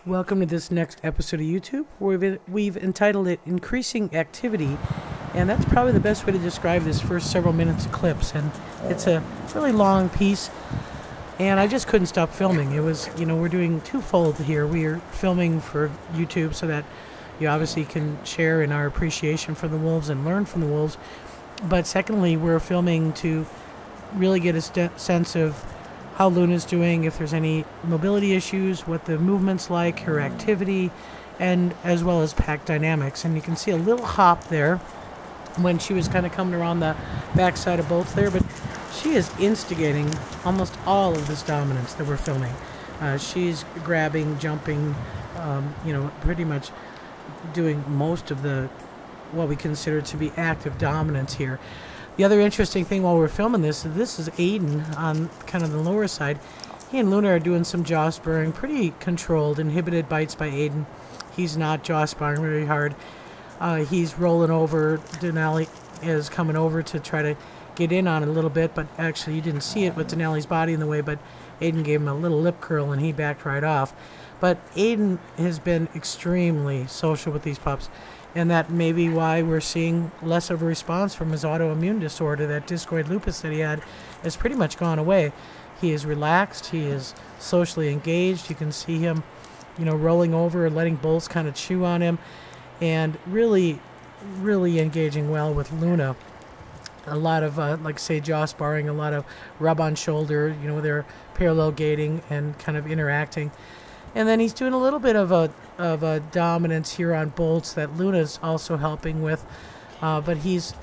Welcome to this next episode of YouTube, where we've entitled it Increasing Activity, and that's probably the best way to describe this first several minutes of clips. And it's a really long piece, and I just couldn't stop filming. It was, we're doing twofold here. We are filming for YouTube so that you obviously can share in our appreciation for the wolves and learn from the wolves. But secondly, we're filming to really get a sense of how Luna's doing, if there's any mobility issues, what the movement's like, her activity, and as well as pack dynamics. And you can see a little hop there when she was kind of coming around the backside of Bolts there, but she is instigating almost all of this dominance that we're filming. She's grabbing, jumping, pretty much doing most of the what we consider to be active dominance here. The other interesting thing while we're filming this is Aiden on kind of the lower side. He and Luna are doing some jaw spurring, pretty controlled, inhibited bites by Aiden. He's not jaw sparring very hard. He's rolling over. Denali is coming over to try to get in on it a little bit, but actually you didn't see it with Denali's body in the way, but Aiden gave him a little lip curl and he backed right off. But Aiden has been extremely social with these pups, and that may be why we're seeing less of a response from his autoimmune disorder. That discoid lupus that he had has pretty much gone away. He is relaxed. He is socially engaged. You can see him, rolling over and letting Bolts kind of chew on him, and really, really engaging well with Luna. A lot of, jaw sparring, a lot of rub on shoulder, they're parallel gating and kind of interacting. And then he's doing a little bit of a dominance here on Bolts that Luna's also helping with, but he's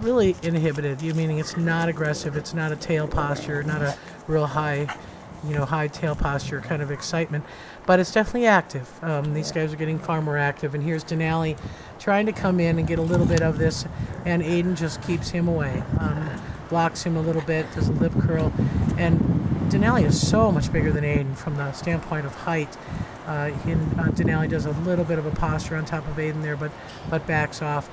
really inhibited. Meaning it's not aggressive, it's not a tail posture, not a real high tail posture kind of excitement, but it's definitely active. These guys are getting far more active, and here's Denali trying to come in and get a little bit of this, and Aiden just keeps him away, blocks him a little bit, does a lip curl, and Denali is so much bigger than Aiden from the standpoint of height. Denali does a little bit of a posture on top of Aiden there, but backs off.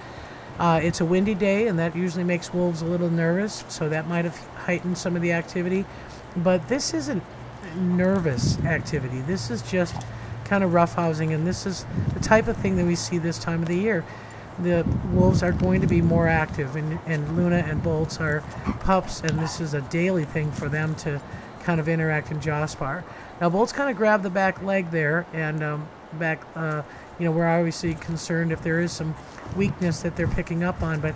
It's a windy day, and that usually makes wolves a little nervous, so that might have heightened some of the activity. But this isn't nervous activity. This is just kind of roughhousing, and this is the type of thing that we see this time of the year. The wolves are going to be more active, and Luna and Bolts are pups, and this is a daily thing for them to kind of interact and jaw spar. Now Bolts kind of grabbed the back leg there, and we're obviously concerned if there is some weakness that they're picking up on, but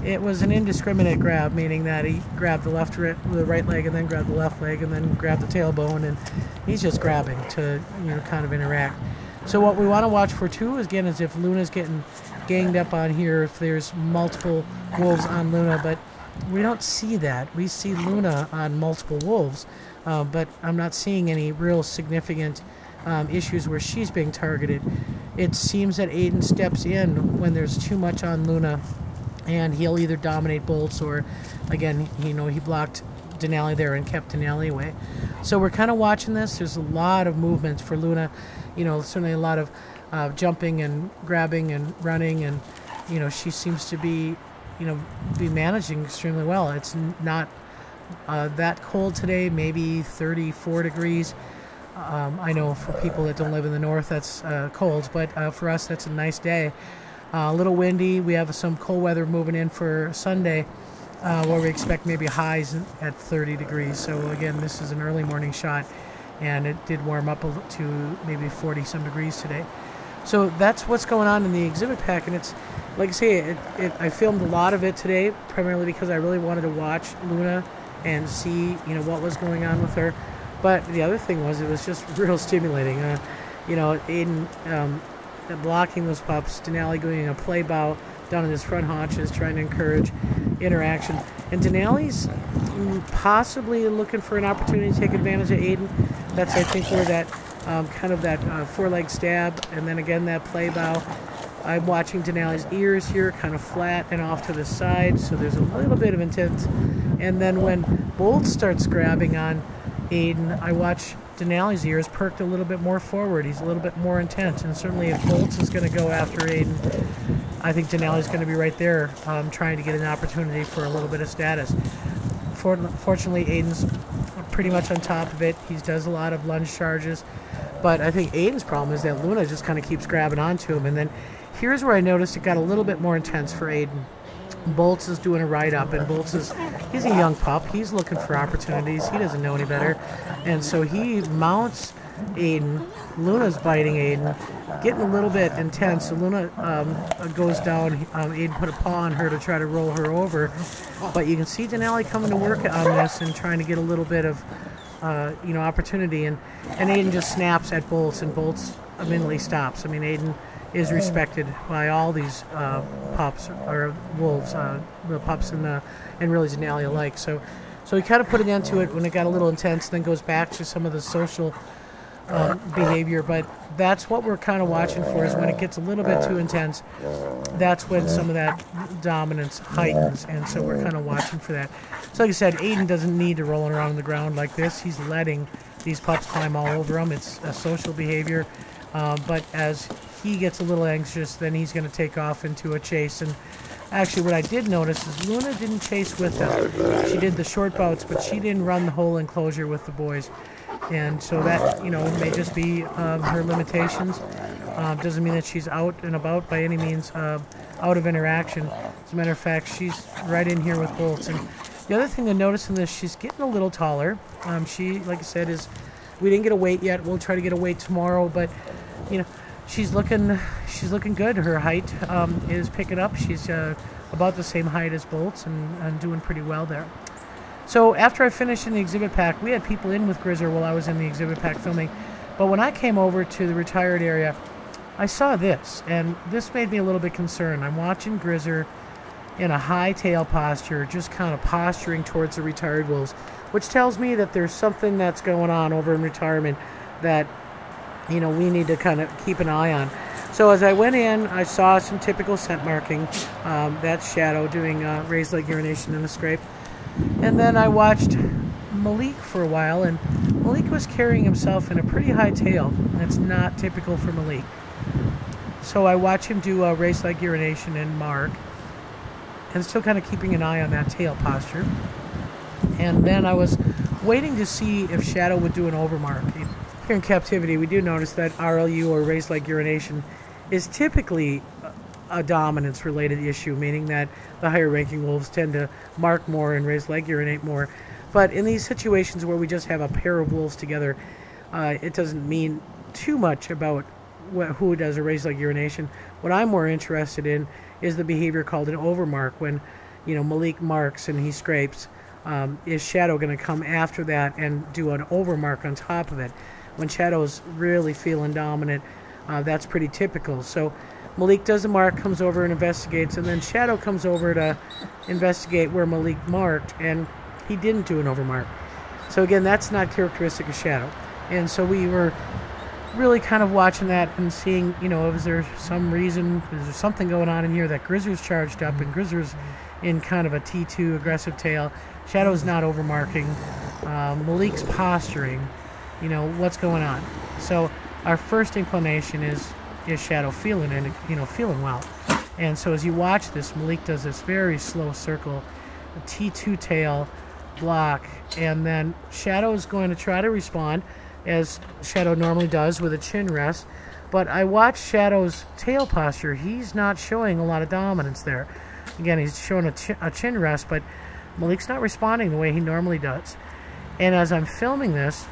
it was an indiscriminate grab, meaning that he grabbed the right leg and then grabbed the left leg and then grabbed the tailbone, and he's just grabbing to kind of interact. So what we want to watch for too again is if Luna's getting ganged up on here, if there's multiple wolves on Luna, but we don't see that. We see Luna on multiple wolves, but I'm not seeing any real significant issues where she's being targeted. It seems that Aiden steps in when there's too much on Luna, and he'll either dominate Bolts or, again, he blocked Denali there and kept Denali away. So we're kind of watching this. There's a lot of movements for Luna, certainly a lot of jumping and grabbing and running, and she seems to be managing extremely well. It's not that cold today, maybe 34 degrees. I know for people that don't live in the north that's cold, but for us that's a nice day. A little windy. We have some cold weather moving in for Sunday, where we expect maybe highs at 30 degrees. So again, this is an early morning shot, and it did warm up to maybe 40 some degrees today. So that's what's going on in the exhibit pack, and it's like I say, I filmed a lot of it today primarily because I really wanted to watch Luna and see what was going on with her. But the other thing was, it was just real stimulating. Aiden blocking those pups, Denali doing a play bow down in his front haunches, trying to encourage interaction. And Denali's possibly looking for an opportunity to take advantage of Aiden. That's, I think, where that kind of that foreleg stab, and then again that play bow. I'm watching Denali's ears here, kind of flat and off to the side, so there's a little bit of intent. And then when Bolts starts grabbing on Aiden, I watch Denali's ears perked a little bit more forward. He's a little bit more intense, and certainly if Bolts is going to go after Aiden, I think Denali's going to be right there trying to get an opportunity for a little bit of status. Fortunately, Aiden's pretty much on top of it. He does a lot of lunge charges. But I think Aiden's problem is that Luna just kind of keeps grabbing onto him. And then here's where I noticed it got a little bit more intense for Aiden. Bolts is doing a write-up, and he's a young pup. He's looking for opportunities. He doesn't know any better. And so he mounts Aiden. Luna's biting Aiden, getting a little bit intense. So Luna goes down. Aiden put a paw on her to try to roll her over. But you can see Denali coming to work on this and trying to get a little bit of opportunity. And Aiden just snaps at Bolts, and Bolts immediately stops. I mean, Aiden is respected by all these pups or wolves, the pups and really Denali alike. So he kind of put an end to it when it got a little intense, then goes back to some of the social behavior. But that's what we're kind of watching for, is when it gets a little bit too intense, that's when some of that dominance heightens. And so we're kind of watching for that. So like I said, Aiden doesn't need to roll around on the ground like this. He's letting these pups climb all over him. It's a social behavior. But as he gets a little anxious, then he's going to take off into a chase. And actually what I did notice is Luna didn't chase with them. She did the short bouts, but she didn't run the whole enclosure with the boys. And so that, may just be her limitations. Doesn't mean that she's out and about by any means, out of interaction. As a matter of fact, she's right in here with Bolts. And the other thing to notice in this, she's getting a little taller. She, like I said, we didn't get a weight yet. We'll try to get a weight tomorrow, but she's looking good. Her height is picking up. She's about the same height as Bolts and doing pretty well there. So after I finished in the exhibit pack, we had people in with Grizzer while I was in the exhibit pack filming. But when I came over to the retired area, I saw this, and this made me a little bit concerned. I'm watching Grizzer in a high tail posture, just kind of posturing towards the retired wolves, which tells me that there's something that's going on over in retirement that we need to kind of keep an eye on. So as I went in, I saw some typical scent marking. That's Shadow doing raised leg urination in the scrape. And then I watched Malik for a while, and Malik was carrying himself in a pretty high tail. That's not typical for Malik. So I watched him do raised leg urination and mark, and still kind of keeping an eye on that tail posture. And then I was waiting to see if Shadow would do an overmark. Here in captivity, we do notice that RLU, or raised leg urination, is typically a dominance-related issue, meaning that the higher-ranking wolves tend to mark more and raise leg urinate more. But in these situations where we just have a pair of wolves together, it doesn't mean too much about who does a raised leg urination. What I'm more interested in is the behavior called an overmark. When Malik marks and he scrapes, is Shadow going to come after that and do an overmark on top of it? When Shadow's really feeling dominant, that's pretty typical. So Malik does a mark, comes over and investigates, and then Shadow comes over to investigate where Malik marked, and he didn't do an overmark. So again, that's not characteristic of Shadow. And so we were really kind of watching that and seeing, is there some reason, is there something going on in here that Grizzer's charged up, and Grizzer's in kind of a T2 aggressive tail. Shadow's not overmarking. Malik's posturing. What's going on? So our first inclination is Shadow feeling and feeling well. And so as you watch this, Malik does this very slow circle, a T2 tail block, and then Shadow is going to try to respond as Shadow normally does with a chin rest. But I watched Shadow's tail posture. He's not showing a lot of dominance there. Again, he's showing a chin rest, but Malik's not responding the way he normally does. And as I'm filming this,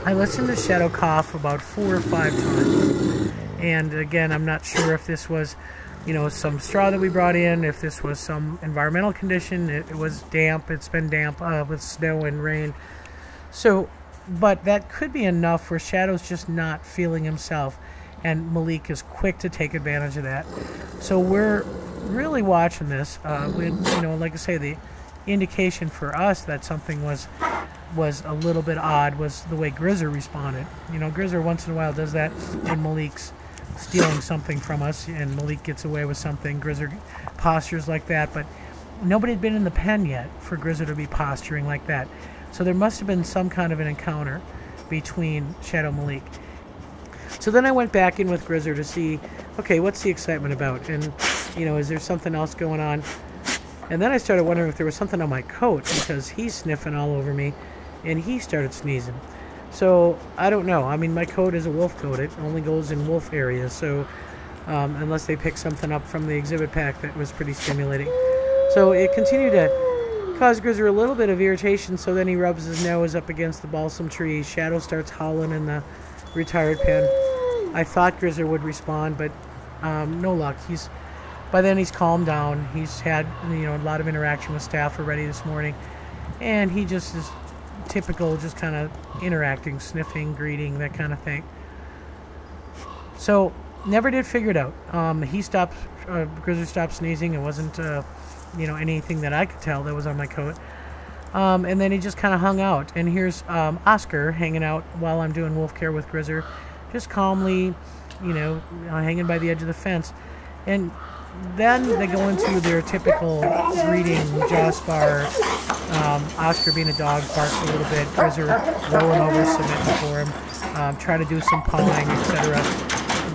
I listened to Shadow cough about 4 or 5 times. And again, I'm not sure if this was, some straw that we brought in, if this was some environmental condition. It was damp. It's been damp with snow and rain. So, but that could be enough where Shadow's just not feeling himself, and Malik is quick to take advantage of that. So we're really watching this. Like I say, the indication for us that something was a little bit odd was the way Grizzer responded. Grizzer once in a while does that when Malik's stealing something from us and Malik gets away with something. Grizzer postures like that, but nobody had been in the pen yet for Grizzer to be posturing like that. So there must have been some kind of an encounter between Shadow and Malik. So then I went back in with Grizzer to see, okay, what's the excitement about? And, is there something else going on? And then I started wondering if there was something on my coat, because he's sniffing all over me, and he started sneezing. So I don't know. I mean, my coat is a wolf coat. It only goes in wolf areas. So unless they pick something up from the exhibit pack that was pretty stimulating. So it continued to cause Grizzer a little bit of irritation. So then he rubs his nose up against the balsam tree. Shadow starts howling in the retired pen. I thought Grizzer would respond, but no luck. By then he's calmed down. He's had a lot of interaction with staff already this morning, and he just is typical, just kind of interacting, sniffing, greeting, that kind of thing. So never did figure it out. Grizzer stopped sneezing. It wasn't anything that I could tell that was on my coat. And then he just kind of hung out. And here's Oscar hanging out while I'm doing wolf care with Grizzer, just calmly, hanging by the edge of the fence. And then they go into their typical greeting, jaw spar. Oscar, being a dog, barks a little bit. Grizzer rolling over, submitting for him, try to do some pawing, etc.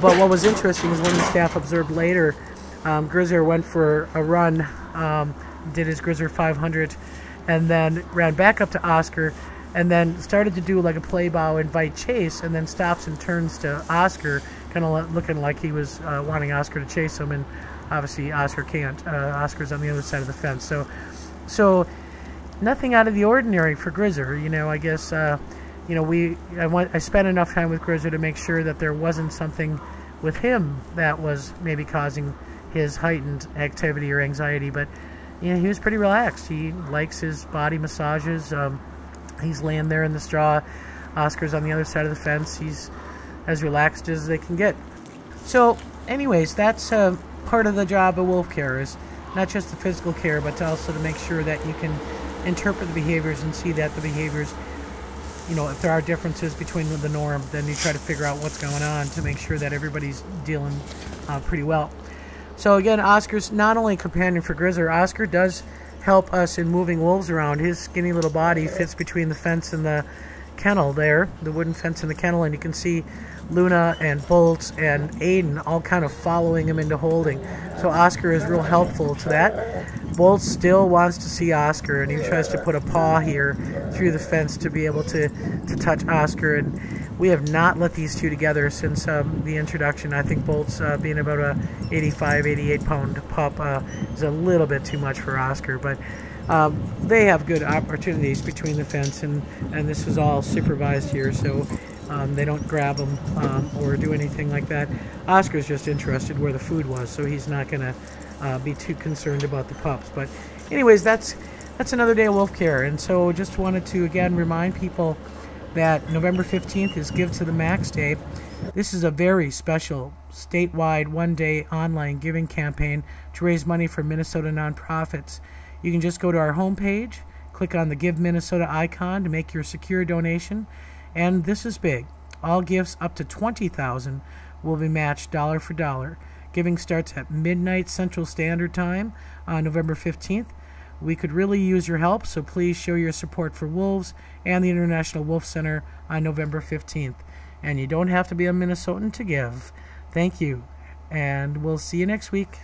But what was interesting is one of the staff observed later, Grizzer went for a run, did his Grizzer 500, and then ran back up to Oscar, and then started to do like a play bow, invite chase, and then stops and turns to Oscar, kind of looking like he was wanting Oscar to chase him, and obviously Oscar can't. Oscar's on the other side of the fence. So nothing out of the ordinary for Grizzer. I guess I spent enough time with Grizzer to make sure that there wasn't something with him that was maybe causing his heightened activity or anxiety, but he was pretty relaxed. He likes his body massages. He's laying there in the straw. Oscar's on the other side of the fence. He's as relaxed as they can get. So anyways, that's part of the job of wolf care, is not just the physical care, but also to make sure that you can interpret the behaviors and see that the behaviors, if there are differences between the norm, then you try to figure out what's going on to make sure that everybody's dealing pretty well. So again, Oscar's not only a companion for Grizzer. Oscar does help us in moving wolves around. His skinny little body fits between the fence and the kennel there, the wooden fence and the kennel, and you can see Luna and Bolts and Aiden all kind of following him into holding. So Oscar is real helpful to that. Bolts still wants to see Oscar, and he tries to put a paw here through the fence to be able to touch Oscar, and we have not let these two together since the introduction. I think Bolts, being about a 85, 88 pound pup, is a little bit too much for Oscar, but they have good opportunities between the fence, and this is all supervised here, so they don't grab them or do anything like that. Oscar's just interested where the food was, so he's not going to be too concerned about the pups. But anyways, that's another day of wolf care, and so just wanted to again remind people that November 15th is Give to the Max Day. This is a very special statewide one-day online giving campaign to raise money for Minnesota nonprofits. You can just go to our homepage, click on the Give Minnesota icon to make your secure donation, and this is big. All gifts up to $20,000 will be matched dollar for dollar. Giving starts at midnight Central Standard Time on November 15th. We could really use your help, so please show your support for wolves and the International Wolf Center on November 15th. And you don't have to be a Minnesotan to give. Thank you, and we'll see you next week.